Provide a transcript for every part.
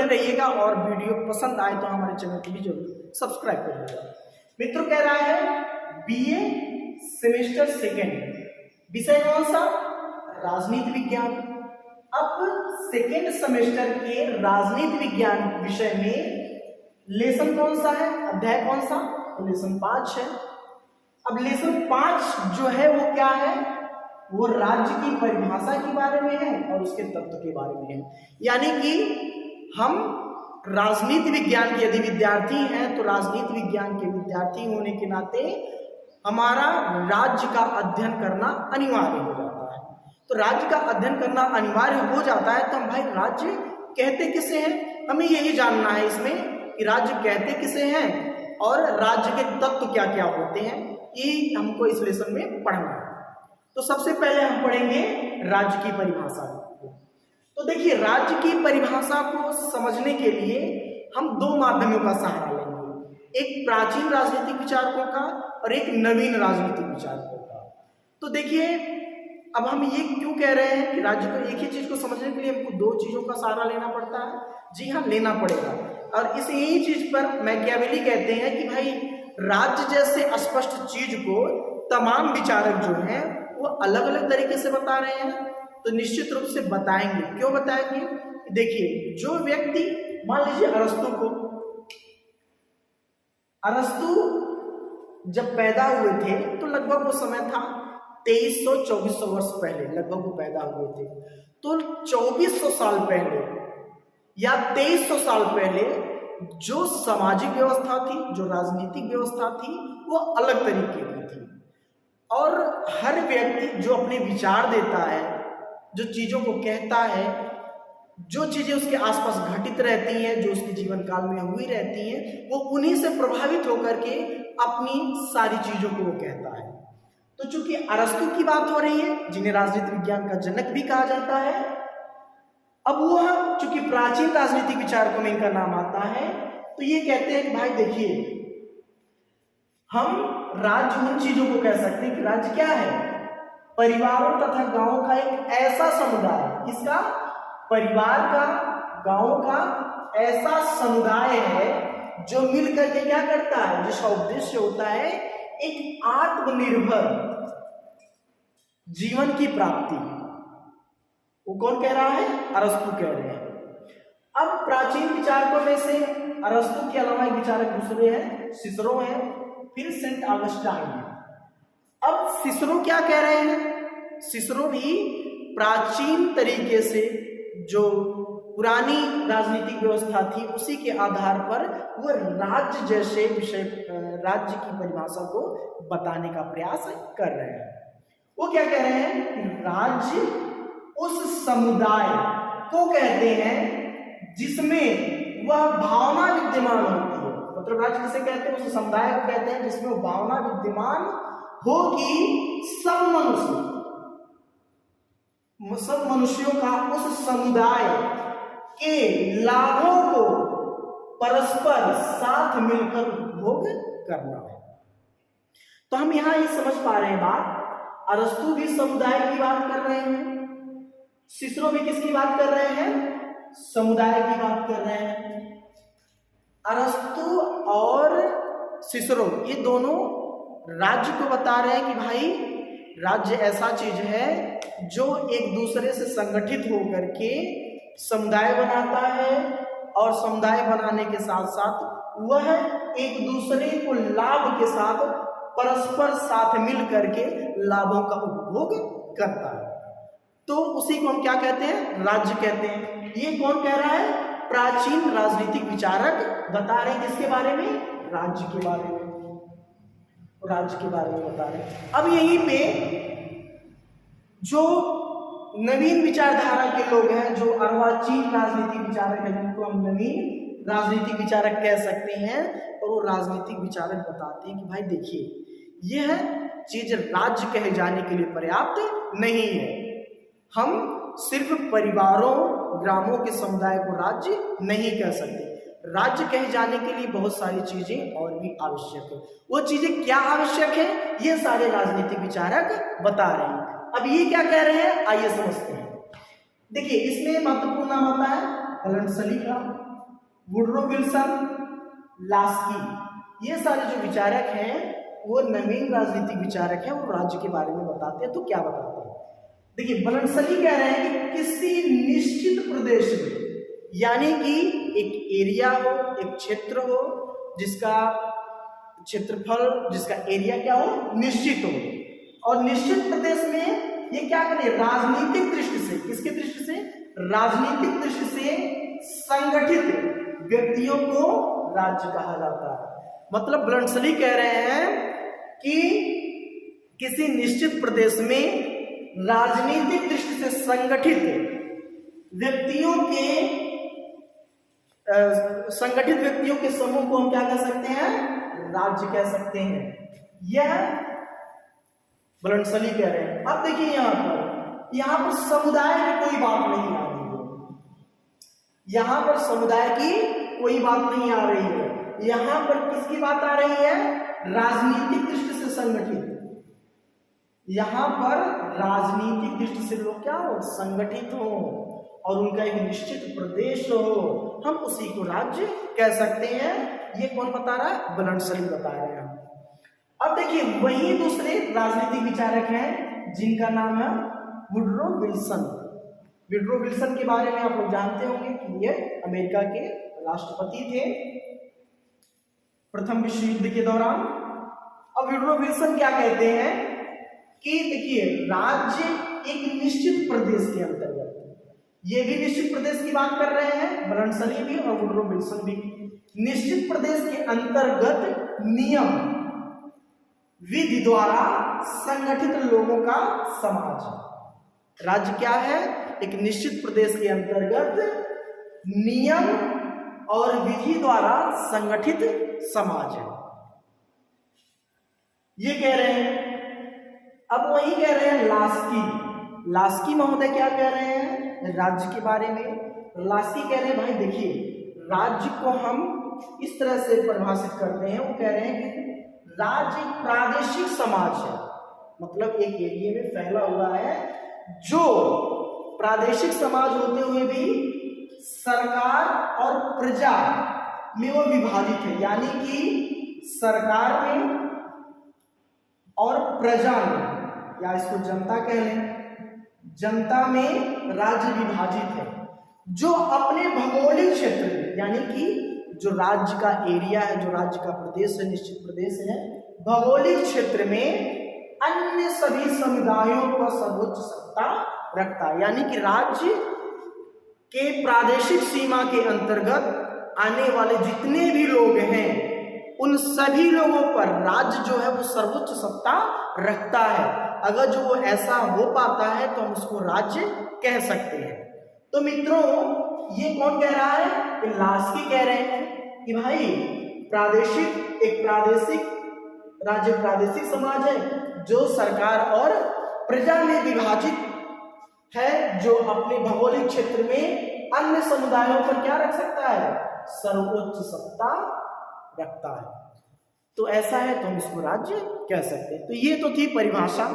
रहिएगा और वीडियो पसंद आए तो हमारे चैनल को भी जरूर सब्सक्राइब करिएगा। मित्रों, कह रहा है बीए सेमेस्टर सेकेंड, विषय कौन सा? राजनीति विज्ञान। अब सेकेंड सेमेस्टर के राजनीति विज्ञान विषय में लेसन कौन सा है, अध्याय कौन सा? तो लेसन 5 है। अब लेसन 5 जो है वो क्या है? वो राज्य की परिभाषा के बारे में है और उसके तत्व के बारे में है। यानी कि हम राजनीति विज्ञान के यदि विद्यार्थी हैं तो राजनीति विज्ञान के विद्यार्थी होने के नाते हमारा राज्य का अध्ययन करना अनिवार्य हो जाता है। तो राज्य का अध्ययन करना अनिवार्य हो जाता है तो हम भाई राज्य कहते किसे हैं, हमें यही जानना है इसमें कि राज्य कहते किसे हैं और राज्य के तत्व क्या क्या होते हैं, ये हमको इस लेसन में पढ़ना है। तो सबसे पहले हम पढ़ेंगे राज्य की परिभाषा। तो देखिए, राज्य की परिभाषा को समझने के लिए हम दो माध्यमों का सहारा लेंगे, एक प्राचीन राजनीतिक विचारकों का और एक नवीन राजनीतिक विचारकों का। तो देखिए, अब हम ये क्यों कह रहे हैं कि राज्य को एक ही चीज को समझने के लिए हमको दो चीजों का सहारा लेना पड़ता है? जी हाँ, लेना पड़ेगा। और इस यही चीज पर मैकियावेली कहते हैं कि भाई राज्य जैसे स्पष्ट चीज को तमाम विचारक जो हैं वो अलग अलग तरीके से बता रहे हैं, तो निश्चित रूप से बताएंगे। क्यों बताएंगे? देखिए, जो व्यक्ति मान लीजिए अरस्तु जब पैदा हुए थे तो लगभग वो समय था 2300-2400 वर्ष पहले लगभग वो पैदा हुए थे। तो 2400 साल पहले या 2300 साल पहले जो सामाजिक व्यवस्था थी, जो राजनीतिक व्यवस्था थी, वो अलग तरीके की थी। और हर व्यक्ति जो अपने विचार देता है, जो चीजों को कहता है, जो चीजें उसके आसपास घटित रहती हैं, जो उसके जीवन काल में हुई रहती हैं, वो उन्हीं से प्रभावित होकर के अपनी सारी चीजों को वो कहता है। तो चूंकि अरस्तु की बात हो रही है, जिन्हें राजनीति विज्ञान का जनक भी कहा जाता है, अब वो चूंकि प्राचीन राजनीतिक विचारकों में इनका नाम आता है, तो ये कहते हैं कि भाई देखिए, हम राज्य उन चीजों को कह सकते हैं कि राज्य क्या है? परिवारों तथा गांवों का एक ऐसा समुदाय, किसका? परिवार का, गांव का ऐसा समुदाय है जो मिलकर के क्या करता है, जिसका उद्देश्य होता है एक आत्मनिर्भर जीवन की प्राप्ति। वो कौन कह रहा है? अरस्तु कह रहे हैं। अब प्राचीन विचारकों में से अरस्तु के अलावा एक विचारक दूसरे हैं, सिसरो हैं, फिर सेंट ऑगस्टाइन है। अब सिसरो क्या कह रहे हैं? सिसरो भी प्राचीन तरीके से जो पुरानी राजनीतिक व्यवस्था थी उसी के आधार पर वो राज्य जैसे विषय, राज्य की परिभाषा को बताने का प्रयास कर रहे हैं। वो क्या कह रहे हैं कि राज्य उस समुदाय को कहते हैं जिसमें वह भावना विद्यमान होती है। मतलब राज्य किसे कहते हैं? उस समुदाय को कहते हैं जिसमें वो भावना विद्यमान हो कि सब मनुष्यों का उस समुदाय के लाभों को परस्पर साथ मिलकर उपभोग करना है। तो हम यहां ये समझ पा रहे हैं बात, अरस्तु भी समुदाय की बात कर रहे हैं, सिसरो भी किसकी बात कर रहे हैं? समुदाय की बात कर रहे हैं। अरस्तु और सिसरो ये दोनों राज्य को बता रहे हैं कि भाई राज्य ऐसा चीज है जो एक दूसरे से संगठित होकर के समुदाय बनाता है और समुदाय बनाने के साथ साथ वह एक दूसरे को लाभ के साथ परस्पर साथ मिल करके लाभों का उपभोग करता है। तो उसी को हम क्या कहते हैं? राज्य कहते हैं। ये कौन कह रहा है? प्राचीन राजनीतिक विचारक बता रहे हैं किसके बारे में? राज्य के बारे में, राज्य के बारे में बता रहे हैं। अब यहीं पे जो नवीन विचारधारा के लोग हैं, जो अर्वाचीन राजनीतिक विचारक हैं, जिनको हम नवीन राजनीतिक विचारक कह सकते हैं, और वो राजनीतिक विचारक बताते हैं कि भाई देखिए, यह चीज राज्य कहे जाने के लिए पर्याप्त नहीं है। हम सिर्फ परिवारों, ग्रामों के समुदाय को राज्य नहीं कह सकते। राज्य कहे जाने के लिए बहुत सारी चीजें और भी आवश्यक है। वो चीजें क्या आवश्यक है, ये सारे राजनीतिक विचारक बता रहे हैं। अब ये क्या कह रहे हैं, आइए समझते हैं। देखिए, इसमें महत्वपूर्ण नाम आता है हलनसली का, वुडरो विल्सन, लास्की, ये सारे जो विचारक हैं वो नवीन राजनीतिक विचारक हैं, वो राज्य के बारे में बताते हैं। तो क्या बताते हैं? देखिए, बर्नसली कह रहे हैं कि किसी निश्चित प्रदेश में, यानी कि एक एरिया हो, एक क्षेत्र हो जिसका क्षेत्रफल, जिसका एरिया क्या हो, निश्चित हो, और निश्चित प्रदेश में ये क्या करें, राजनीतिक दृष्टि से, किसके दृष्टि से, राजनीतिक दृष्टि से संगठित व्यक्तियों को राज्य कहा जाता है। मतलब बर्नसली कह रहे हैं कि किसी निश्चित प्रदेश में राजनीतिक दृष्टि से संगठित व्यक्तियों के समूह को हम क्या कह सकते हैं, राज्य कह सकते हैं। यह बर्नसली कह रहे हैं। अब देखिए यहां पर समुदाय की कोई बात नहीं आ रही है, यहां पर समुदाय की कोई बात नहीं आ रही है, यहां पर किसकी बात आ रही है, राजनीतिक दृष्टि से संगठित। यहां पर राजनीतिक दृष्टि से लोग क्या हो, संगठित हो, और उनका एक निश्चित प्रदेश हो, हम उसी को राज्य कह सकते हैं। ये कौन बता रहा है, बर्नसली बता रहे हैं। अब देखिए, वही दूसरे राजनीतिक विचारक हैं जिनका नाम है वुडरो विल्सन। वुडरो विल्सन के बारे में आप लोग जानते होंगे कि ये अमेरिका के राष्ट्रपति थे प्रथम विश्व युद्ध के दौरान। अब वुडरो विल्सन क्या कहते हैं कि देखिए, राज्य एक निश्चित प्रदेश के अंतर्गत, ये भी निश्चित प्रदेश की बात कर रहे हैं बर्नसली भी और वुडरो विल्सन भी, निश्चित प्रदेश के अंतर्गत नियम विधि द्वारा संगठित लोगों का समाज। राज्य क्या है, एक निश्चित प्रदेश के अंतर्गत नियम और विधि द्वारा संगठित समाज है, ये कह रहे हैं। अब वही कह रहे हैं लास्की महोदय क्या कह रहे हैं राज्य के बारे में। लास्की कह रहे हैं, भाई देखिए, राज्य को हम इस तरह से परिभाषित करते हैं, वो कह रहे हैं कि राज्य प्रादेशिक समाज है, मतलब एक एरिया में फैला हुआ है जो प्रादेशिक समाज होते हुए भी सरकार और प्रजा में वो विभाजित है, यानी कि सरकार में और प्रजा में, या इसको जनता कह लें, जनता में राज्य विभाजित है, जो अपने भौगोलिक क्षेत्र में, यानी कि जो राज्य का एरिया है, जो राज्य का प्रदेश है, निश्चित प्रदेश है, भौगोलिक क्षेत्र में अन्य सभी समुदायों पर सर्वोच्च सत्ता रखता है। यानी कि राज्य के प्रादेशिक सीमा के अंतर्गत आने वाले जितने भी लोग हैं, उन सभी लोगों पर राज्य जो है वो सर्वोच्च सत्ता रखता है। अगर जो वो ऐसा हो पाता है तो हम उसको राज्य कह सकते हैं। तो मित्रों, ये कौन कह रहा है, कि लास्की कह रहे हैं कि भाई एक प्रादेशिक राज्य प्रादेशिक समाज है जो सरकार और प्रजा में विभाजित है, जो अपने भौगोलिक क्षेत्र में अन्य समुदायों पर क्या रख सकता है, सर्वोच्च सत्ता रखता है। तो ऐसा है तो हम इसको राज्य कह सकते हैं। तो ये तो थी परिभाषा।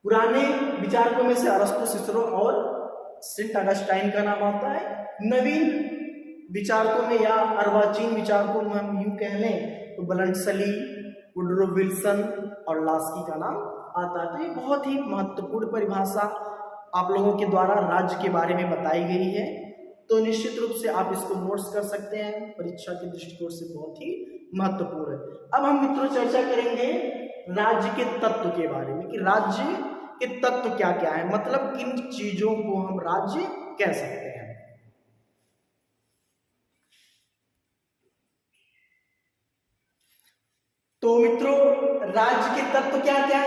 पुराने विचारकों में से अरस्तु, सिसरो और सेंट अगस्टाइन का नाम आता है। नवीन विचारकों में या अर्वाचीन विचारकों में हम यूं कह लें तो बर्नसली, वुडरो विल्सन और लास्की का नाम आता है। तो ये बहुत ही महत्वपूर्ण परिभाषा आप लोगों के द्वारा राज्य के बारे में बताई गई है। तो निश्चित रूप से आप इसको नोट्स कर सकते हैं, परीक्षा के दृष्टिकोण से बहुत ही महत्वपूर्ण है। अब हम मित्रों चर्चा करेंगे राज्य के तत्व के बारे में, कि राज्य के तत्व क्या क्या है, मतलब किन चीजों को हम राज्य कह सकते हैं। तो मित्रों, राज्य के तत्व क्या क्या है?